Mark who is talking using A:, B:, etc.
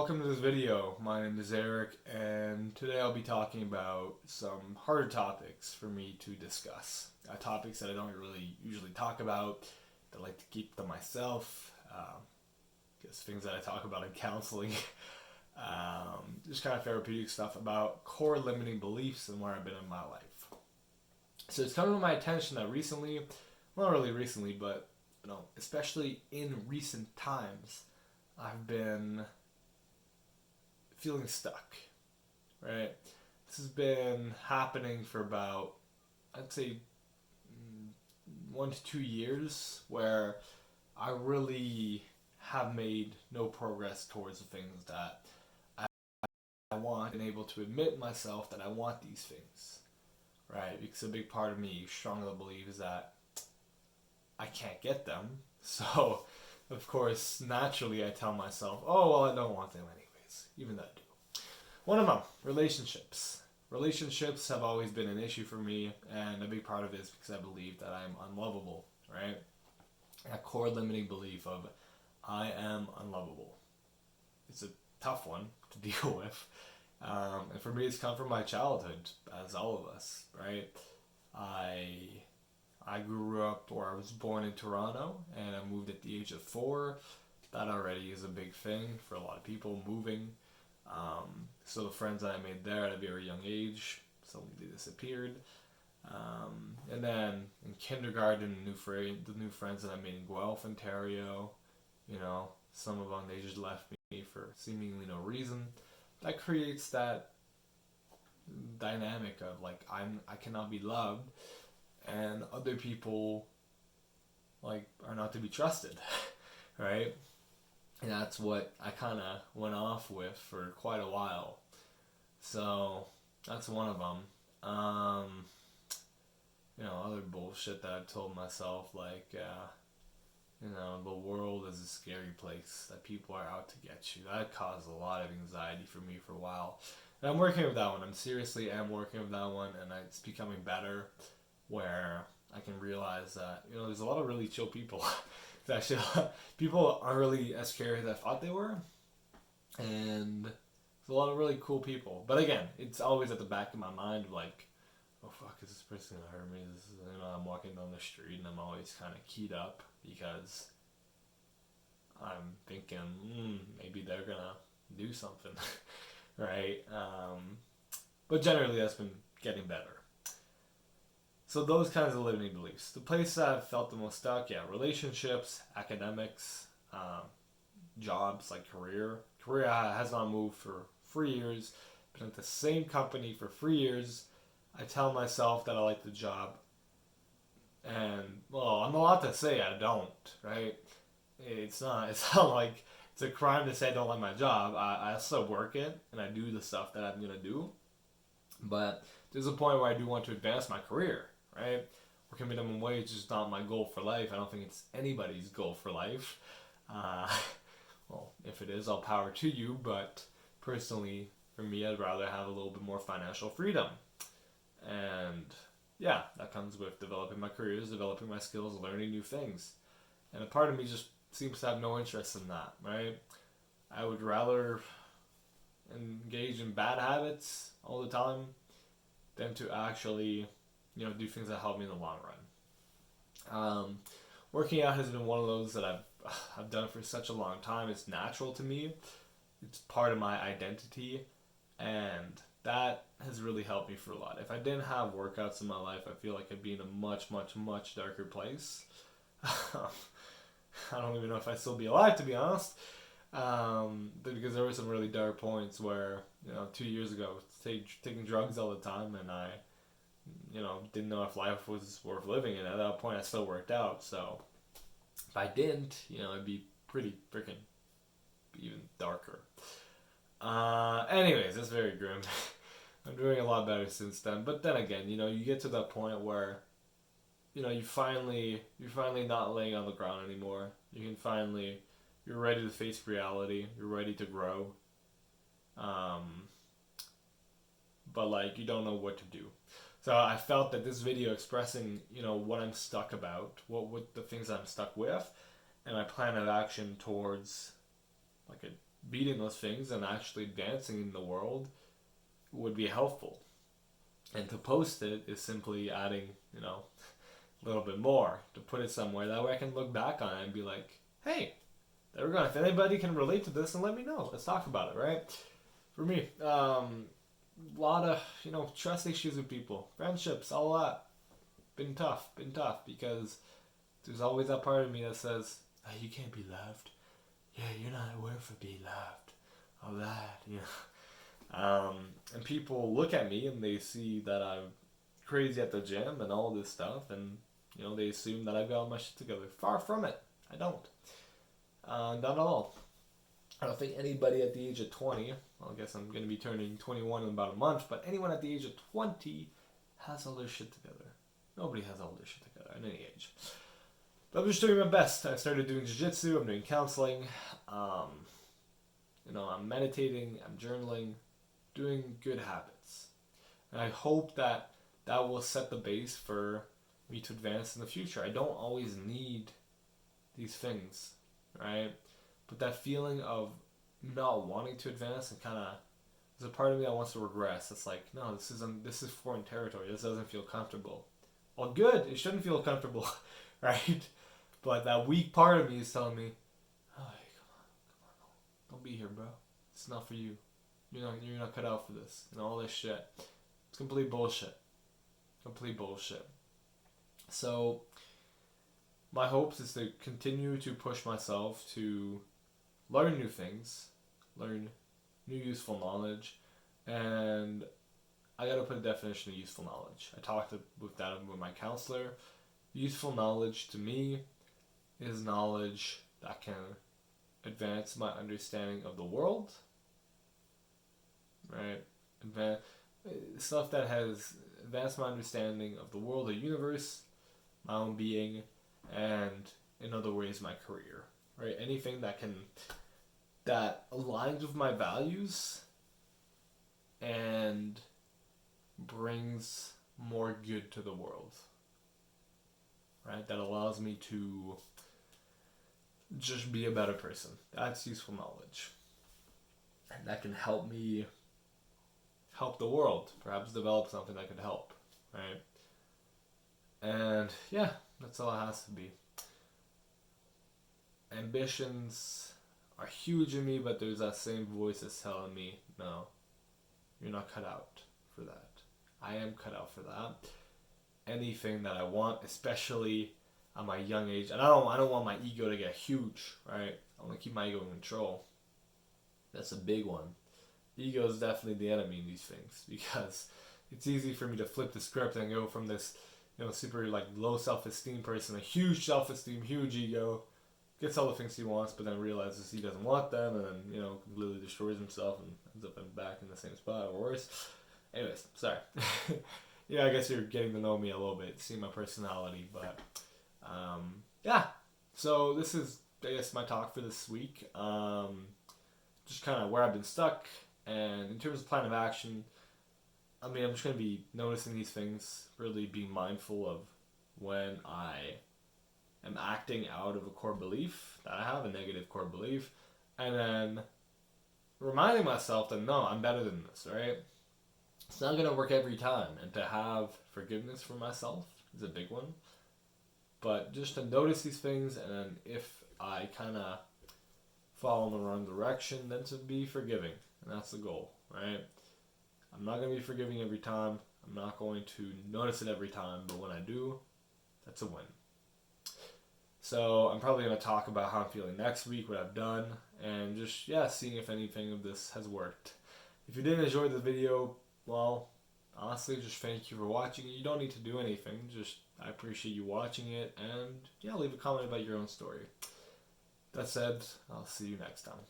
A: welcome to this video. My name is Eric, and today I'll be talking about some harder topics for me to discuss. Topics that I don't really usually talk about, that I like to keep to myself. Just things that I talk about in counseling. Just kind of therapeutic stuff about core limiting beliefs and where I've been in my life. So it's come to my attention that recently, well, not really recently, but especially in recent times, I've been feeling stuck, right? This has been happening for about, I'd say, 1 to 2 years, where I really have made no progress towards the things that I want, and able to admit myself that I want these things, right? Because a big part of me strongly believes that I can't get them, so of course, naturally I tell myself, oh, well, I don't want them anyways, even though I do. One of them, relationships. Relationships have always been an issue for me, and a big part of it is because I believe that I'm unlovable, right? A core limiting belief of I am unlovable. It's a tough one to deal with. And for me, it's come from my childhood, as all of us, right? I grew up, or I was born in Toronto, and I moved at the age of 4. That already is a big thing for a lot of people, moving. So the friends that I made there at a very young age suddenly disappeared. And then in kindergarten, the new friends that I made in Guelph, Ontario, some of them, they just left me for seemingly no reason. That creates that dynamic of like, I cannot be loved, and other people are not to be trusted, right? And that's what I kind of went off with for quite a while. So that's one of them. Other bullshit that I've told myself, the world is a scary place, that people are out to get you. That caused a lot of anxiety for me for a while. And I'm working with that one. I'm working with that one, and it's becoming better, where I can realize that, there's a lot of really chill people. Actually, people aren't really as scary as I thought they were. And there's a lot of really cool people. But again, it's always at the back of my mind, like, oh fuck, is this person gonna hurt me? I'm walking down the street and I'm always kind of keyed up because I'm thinking, maybe they're gonna do something, right? But generally, that's been getting better. So those kinds of limiting beliefs. The place that I've felt the most stuck, relationships, academics, jobs, like career. Career has not moved for 3 years. Been at the same company for 3 years. I tell myself that I like the job, and well, I'm allowed to say I don't, right? It's not like it's a crime to say I don't like my job. I still work it, and I do the stuff that I'm gonna do. But there's a point where I do want to advance my career, right? Working minimum wage is not my goal for life. I don't think it's anybody's goal for life. Well, if it is, all power to you. But personally, for me, I'd rather have a little bit more financial freedom. And that comes with developing my careers, developing my skills, learning new things. And a part of me just seems to have no interest in that, right? I would rather engage in bad habits all the time than to actually, do things that help me in the long run. Working out has been one of those that I've done for such a long time. It's natural to me. It's part of my identity, and that has really helped me for a lot. If I didn't have workouts in my life, I feel like I'd be in a much, much, much darker place. I don't even know if I'd still be alive, to be honest. Because there were some really dark points where, 2 years ago, taking drugs all the time, and I, didn't know if life was worth living. And at that point, I still worked out. So if I didn't, it'd be pretty freaking even darker. Anyways, that's very grim. I'm doing a lot better since then. But then again, you get to that point where, you're finally not laying on the ground anymore. You're ready to face reality. You're ready to grow. But you don't know what to do. So I felt that this video expressing, what I'm stuck about, what the things I'm stuck with, and my plan of action towards beating those things and actually advancing in the world would be helpful. And to post it is simply adding, a little bit more to put it somewhere. That way I can look back on it and be like, hey, there we go. If anybody can relate to this, then let me know. Let's talk about it, right? For me, a lot of, trust issues with people, friendships, all that. Been tough because there's always that part of me that says, oh, you can't be loved. Yeah, you're not worth being loved. All that, and people look at me and they see that I'm crazy at the gym and all this stuff, and they assume that I've got all my shit together. Far from it. I don't. Not at all. I don't think anybody at the age of 20, well, I guess I'm going to be turning 21 in about a month, but anyone at the age of 20 has all their shit together. Nobody has all their shit together at any age. But I'm just doing my best. I started doing jiu-jitsu, I'm doing counseling, I'm meditating, I'm journaling, doing good habits. And I hope that will set the base for me to advance in the future. I don't always need these things, right? But that feeling of not wanting to advance and kind of, there's a part of me that wants to regress. It's like, no, this is foreign territory. This doesn't feel comfortable. Well, good. It shouldn't feel comfortable, right? But that weak part of me is telling me, oh, hey, come on, don't be here, bro. It's not for you. You're not cut out for this and all this shit. It's complete bullshit. Complete bullshit. So my hopes is to continue to push myself to learn new things, learn new useful knowledge, and I gotta put a definition of useful knowledge. I talked with my counselor. Useful knowledge to me is knowledge that can advance my understanding of the world, right? Stuff that has advanced my understanding of the world, the universe, my own being, and in other ways my career, right? Anything that aligns with my values and brings more good to the world, right? That allows me to just be a better person. That's useful knowledge. And that can help me help the world, perhaps develop something that could help, right? And yeah, that's all it has to be. Ambitions are huge in me, but there's that same voice that's telling me, no, you're not cut out for that. I am cut out for that. Anything that I want, especially at my young age, and I don't want my ego to get huge, right? I want to keep my ego in control. That's a big one. Ego is definitely the enemy in these things, because it's easy for me to flip the script and go from this, super low self-esteem person, a huge self-esteem, huge ego, gets all the things he wants, but then realizes he doesn't want them, and then, completely destroys himself and ends up back in the same spot or worse. Anyways, sorry. I guess you're getting to know me a little bit, see my personality, but yeah. So this is, I guess, my talk for this week. Just kind of where I've been stuck, and in terms of plan of action, I'm just going to be noticing these things, really being mindful of when I am acting out of a core belief that I have, a negative core belief, and then reminding myself that no, I'm better than this, right? It's not going to work every time, and to have forgiveness for myself is a big one. But just to notice these things, and then if I kind of fall in the wrong direction, then to be forgiving, and that's the goal, right? I'm not going to be forgiving every time. I'm not going to notice it every time, but when I do, that's a win. So I'm probably going to talk about how I'm feeling next week, what I've done, and just, seeing if anything of this has worked. If you didn't enjoy the video, well, honestly, just thank you for watching. You don't need to do anything. Just, I appreciate you watching it, and leave a comment about your own story. That said, I'll see you next time.